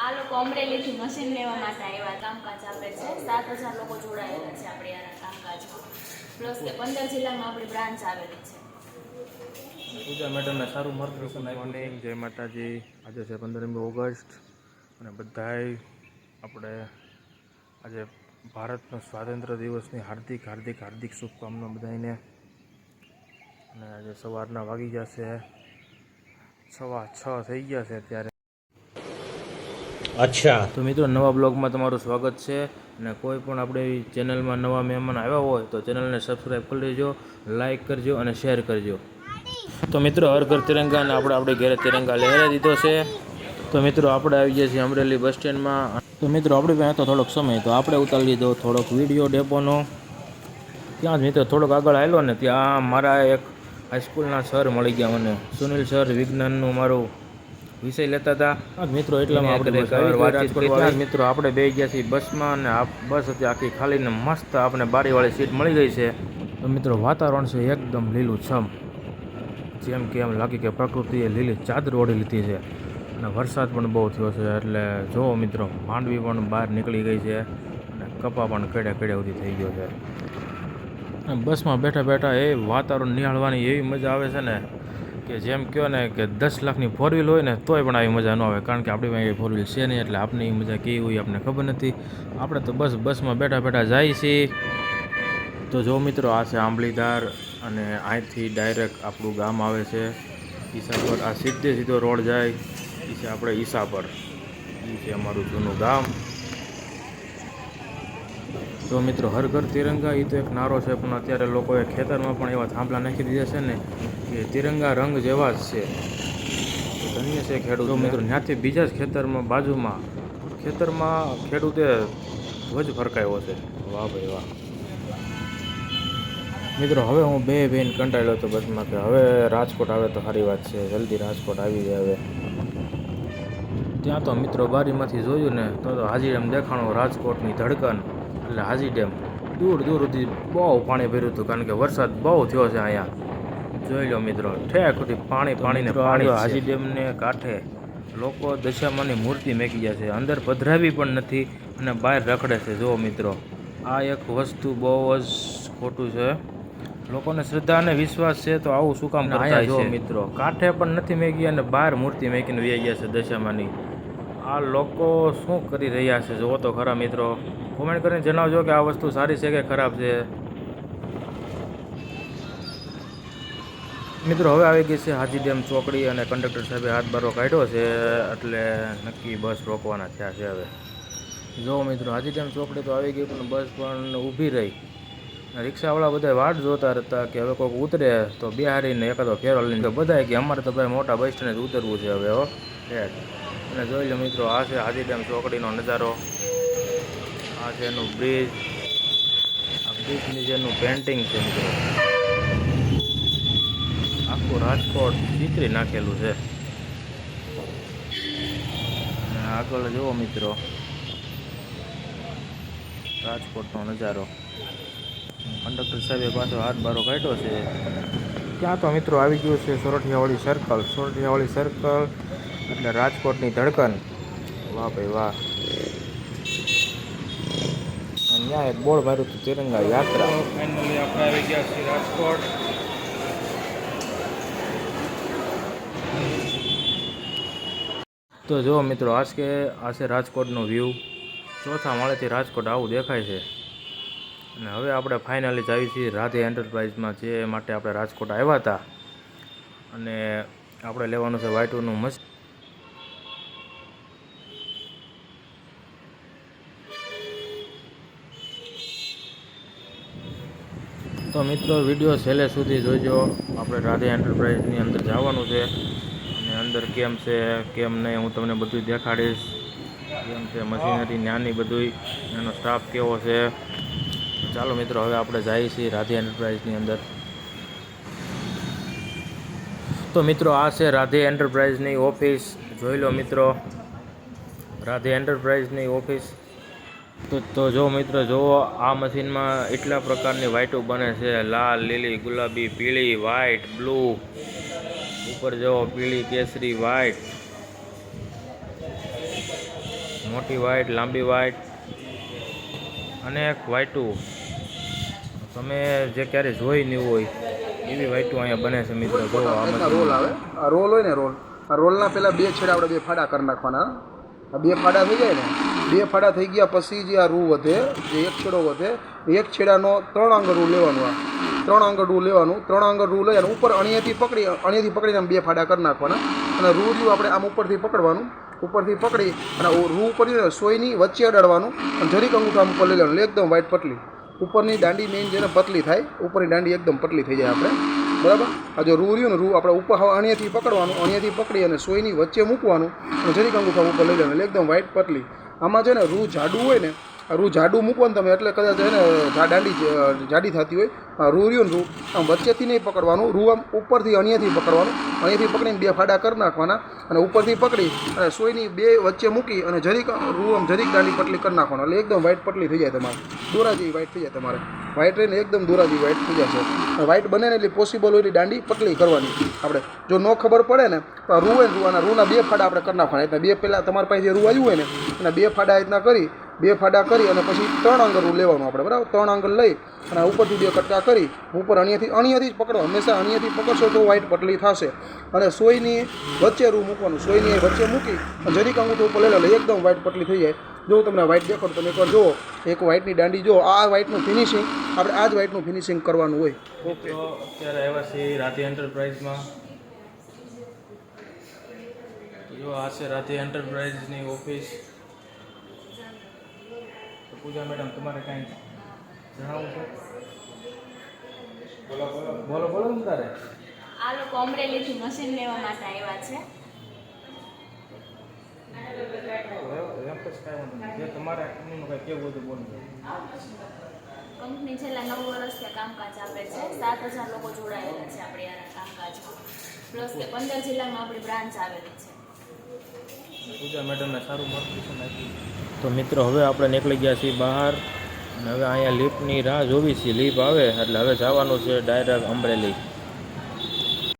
આ લોકો અમરેલીથી મશીન લેવા માટે આવ્યા. કામકાજ આપે છે. 7,000 લોકો જોડાયેલા છે આપણી આ કામકાજમાં. પ્લસ કે 15 જિલ્લામાં આપણી બ્રાન્ચ આવેલી છે. પૂજા મેડમને સારું માર્ગદર્શન આપ્યું. જય માતાજી. આજે છે 15મી ઓગસ્ટ અને બધાય આપણે આજે ભારતનો સ્વાતંત્ર્ય દિવસની હાર્દિક શુભકામના બધાને. અને આજે સવારના વાગી જશે 6:15 થઈ ગયા છે અત્યારે. અચ્છા, તો મિત્રો નવા બ્લોગમાં તમારું સ્વાગત છે. અને કોઈ પણ આપણે ચેનલમાં નવા મહેમાન આવ્યા હોય તો ચેનલને સબસ્ક્રાઈબ કરી લેજો, લાઇક કરજો અને શેર કરજો. તો મિત્રો હર ઘર તિરંગા અને આપણે ઘરે તિરંગા લહેરાવી દીધો છે. તો મિત્રો આપણે આવી ગયા છીએ અમરેલી બસ સ્ટેન્ડમાં. તો મિત્રો આપણી પાસે હતો થોડોક સમય તો આપણે ઉતારી લીધો થોડોક વિડીયો ડેપોનો. ત્યાં જ મિત્રો થોડોક આગળ આવેલો ને ત્યાં મારા એક હાઈસ્કૂલના સર મળી ગયા મને. સુનિલ સર વિજ્ઞાનનું મારું વિષય લેતા હતા મિત્રો. એટલામાં આપણે મિત્રો આપણે બે ગયા છીએ બસમાં અને આ બસ હતી આખી ખાલી ને મસ્ત આપણે બારીવાળી સીટ મળી ગઈ છે. તો મિત્રો વાતાવરણ છે એકદમ લીલુંછમ, જેમ કે એમ લાગે કે પ્રકૃતિએ લીલી ચાદર ઓઢી લીધી છે. અને વરસાદ પણ બહુ થયો છે એટલે જુઓ મિત્રો માંડવી પણ બહાર નીકળી ગઈ છે અને કપા પણ કેડે સુધી થઈ ગયો છે. બસમાં બેઠા બેઠા એ વાતાવરણ નિહાળવાની એવી મજા આવે છે ને કે જેમ કહો ને કે 10 લાખની 4 વ્હીલ હોય ને તોય પણ આવી મજા ન આવે. કારણ કે આપણી પાસે 4 વ્હીલ છે નહીં એટલે આપણે એ મજા કેવી હોય આપણને ખબર નથી. આપણે તો બસમાં બેઠા બેઠા જાય છીએ. તો જો મિત્રો આ છે આંબલીધાર અને અહીંથી ડાયરેક્ટ આપણું ગામ આવે છે ઈસા પર. આ સીધો રોડ જાય એ છે આપણે ઈસા પર. એ છે અમારું જૂનું ગામ. તો મિત્રો હર ઘર તિરંગા એ તો એક નારો છે, પણ અત્યારે લોકોએ ખેતરમાં પણ એવા થાંભલા નાખી દીધા છે ને કે તિરંગા રંગ જેવા જ છે. ધન્ય છે ખેડૂત. તો મિત્રો ત્યાંથી બીજા જ ખેતરમાં બાજુમાં ખેડૂતે ધ્વજ ફરકાવ્યો છે. વાહ ભાઈ વાહ. મિત્રો હવે હું બેન કંટાળ્યો હતો બસમાં કે હવે રાજકોટ આવે તો સારી વાત છે, જલ્દી રાજકોટ આવી જાય. હવે ત્યાં તો મિત્રો બારીમાંથી જોયું ને તો હાજી ડેમ દેખાણો, રાજકોટની ધડકન એટલે હાજી ડેમ. દૂર સુધી બહુ પાણી ભર્યું હતું કારણ કે વરસાદ બહુ થયો છે અહીંયા. જોઈ લો મિત્રો ઠેક સુધી પાણી હાજી ડેમને કાંઠે લોકો દશામાની મૂર્તિ મેકી ગયા છે. અંદર પધરાવી પણ નથી અને બહાર રખડે છે. જુઓ મિત્રો આ એક વસ્તુ બહુ જ ખોટું છે. લોકોને શ્રદ્ધા અને વિશ્વાસ છે તો આવું શું કામ કરતા છે. મિત્રો કાંઠે પણ નથી મેકી અને બહાર મૂર્તિ મેકીને વહી ગયા છે દશામાની. આ લોકો શું કરી રહ્યા છે જુઓ તો ખરા મિત્રો. કોમેન્ટ કરીને જણાવજો કે આ વસ્તુ સારી છે કે ખરાબ છે. મિત્રો હવે આવી ગઈ છે હાજી ડેમ ચોકડી અને કંડક્ટર સાહેબે હાથ બારો કાઢ્યો છે એટલે નક્કી બસ રોકવાના થયા છે. હવે જો મિત્રો હાજી ડેમ ચોકડી તો આવી ગઈ પણ બસ પણ ઊભી રહી. રિક્ષાવાળા બધા વાટ જોતા હતા કે હવે કોઈક ઉતરે તો બિહારીને એકાદો ફેરો લઈને બધા કે અમારે તો ભાઈ મોટા બસ સ્ટેન્ડ ઉતરવું છે હવે. અને જોઈ લો મિત્રો આ છે હાજી ડેમ ચોકડીનો નજારો. આ છે એનું બ્રિજ. આ બ્રિજ નીચેનું પેન્ટિંગ છે મિત્રો. આખું રાજકોટ ચીતરી નાખેલું છે. અને આગળ જુઓ મિત્રો રાજકોટનો નજારો. કંડક્ટર સાહેબે પાછો હાથ બારો કાઢ્યો છે. ત્યાં તો મિત્રો આવી ગયું છે સોરઠિયાવાળી સર્કલ એટલે રાજકોટની ધડકન. વાહ ભાઈ વાહ. ત્યાં એક બોર્ડ માર્યું હતું તિરંગા યાત્રા. ફાઇનલી આપણે આવી ગયા છીએ રાજકોટ. તો જો મિત્રો આ છે રાજકોટનો વ્યૂ. ચોથા માળેથી રાજકોટ આવું દેખાય છે. અને હવે આપણે ફાઇનલી જ આવી છીએ રાધે એન્ટરપ્રાઇઝમાં, જે માટે આપણે રાજકોટ આવ્યા હતા. અને આપણે લેવાનું છે વાઇટુનું મશીન. તો મિત્રો વિડીયો છેલ્લે સુધી જોઈજો. આપણે રાધે એન્ટરપ્રાઇઝની અંદર જવાનું છે અને અંદર કેમ છે કેમ નહીં હું તમને બધું દેખાડીશ. કેમ છે મશીનરી નાની બધું, એનો સ્ટાફ કેવો છે. ચાલો મિત્રો હવે આપણે જઈએ છીએ રાધે એન્ટરપ્રાઇઝની અંદર. તો મિત્રો આ છે રાધે એન્ટરપ્રાઇઝની ઓફિસ. જોઈ લો મિત્રો રાધે એન્ટરપ્રાઇઝની ઓફિસ. તો જો મિત્રો જુઓ આ મશીનમાં એટલા પ્રકારની વાઇટો બને છે. લાલ, લીલી, ગુલાબી, પીળી, વ્હાઇટ, બ્લુ. ઉપર જુઓ પીળી, કેસરી, વ્હાઇટ. મોટી વાઇટ, લાંબી વાઇટ અને એક વાઇટું તમે જે ક્યારે જોઈ નહીં હોય એવી વાઇટું અહીંયા બને છે મિત્રો. જો રોલ આમાં આવે, આ રોલ હોય ને રોલ, આ રોલના પહેલા બે છેડા આપણે બે ફાડા કરી નાખવાના. આ બે ફાડા થઈ જાય ને, બે ફાડા થઈ ગયા પછી જે આ રૂ વધે, જે એક છેડો વધે, એક છેડાનો 3 આંગળ રૂ લેવાનું. આ 3 આંગળ રૂ લેવાનું, 3 આંગળ રૂ લઈ અને ઉપર અણીએથી પકડીને આમ બે ફાડા કરી નાખવાના. અને રૂ રહ્યું આપણે આમ ઉપરથી પકડવાનું, ઉપરથી પકડી અને રૂ ઉપર સોયની વચ્ચે અડાડવાનું અને જરીક અંગૂઠા આમ ઉપર લઈ લેવાનું. એકદમ વાઇટ પતલી ઉપરની દાંડી મેઇન જેને પતલી થાય, ઉપરની દાંડી એકદમ પતલી થઈ જાય આપણે, બરાબર. આ જો રૂ રહ્યું ને, રૂ આપણે ઉપર અણીએથી પકડવાનું, અણીએથી પકડી અને સોયની વચ્ચે મૂકવાનું અને જરીક અંગૂઠા ઉપર લઈ લેવાનું. એકદમ વાઇટ પતલી. આમાં છે ને રૂ જાડું હોય ને, આ રૂ જાડું મૂકવાનું તમે એટલે કદાચ છે ને દાંડી જાડી થતી હોય. આ રૂ રહ્યું ને, રૂ આમ વચ્ચેથી નહીં પકડવાનું, રૂ આમ ઉપરથી અણીએથી પકડવાનું, અણીએથી પકડીને બે ફાડા કરી નાખવાના અને ઉપરથી પકડી અને સોયની બે વચ્ચે મૂકી અને જરીક રૂ આમ જરીક દાંડી પતલી કરી નાખવાનો એટલે એકદમ વાઇટ પતલી થઈ જાય તમારે, દોરા જેવી વાઇટ થઈ જાય તમારે. વાઇટ રહીને એકદમ દોરા જેવી વાઇટ થઈ જશે. વાઇટ બને ને એટલી પોસિબલ હોય એટલી દાંડી પતલી કરવાની આપણે. જો ન ખબર પડે ને તો આ રૂ હોય ને, રૂ આના રૂના બે ફાડા આપણે કરી નાખવાના. એટલે બે પહેલાં તમારી પાસે જે રૂ આવ્યું હોય ને એના બે ફાડા રીતના કરી, બે ફાડા કરી અને પછી 3 આંગળ રૂ લેવાનું આપણે, બરાબર. 3 આંગળ લઈ અને ઉપરથી બે કટકા કરી ઉપર અણીએથી જ પકડો. હંમેશા અણીએથી પકડશો તો વાઇટ પટલી થશે. અને સોયની વચ્ચે રૂ મૂકવાનું, સોયની વચ્ચે મૂકી અને જરીક અંગૂઠો ઉપર લઈ લો એટલે એકદમ વાઇટ પટલી થઈ જાય. જો તમને વાઇટ દેખાડો, તમે એકવાર જુઓ, એક વાઇટની દાંડી જો, આ વાઇટનું ફિનિશિંગ આપણે આ જ વાઇટનું ફિનિશિંગ કરવાનું હોય. ઓકે, અત્યારે આવ્યા છે રાધે એન્ટરપ્રાઇઝમાં. જો આ છે રાધે એન્ટરપ્રાઇઝની ઓફિસ. તો પૂજા મેડમ, તમારે કાંઈ જણાવવું છે? બોલો બોલો ને તારે. આ લોકો અમરેલીથી મશીન લેવા માટે આવ્યા છે. જે તમારે કંપનીનું કાંઈ કેવું હતું બોલો. કંપની છેલ્લા 9 વર્ષથી કામકાજ આપે છે. 7,000 લોકો જોડાયેલા છે આપણી આ કામકાજમાં. પ્લસ કે 15 જિલ્લામાં આપણી બ્રાન્ચ આવેલી છે. પૂજા મેડમને સારું માર્ગદર્શન આપ્યું. તો મિત્રો, હવે આપણે નીકળી ગયા છીએ બહાર અને હવે અહીંયા લિફ્ટની રાહ જોવી છીએ. લિફ્ટ આવે એટલે હવે જવાનું છે ડાયરેક્ટ અમરેલી.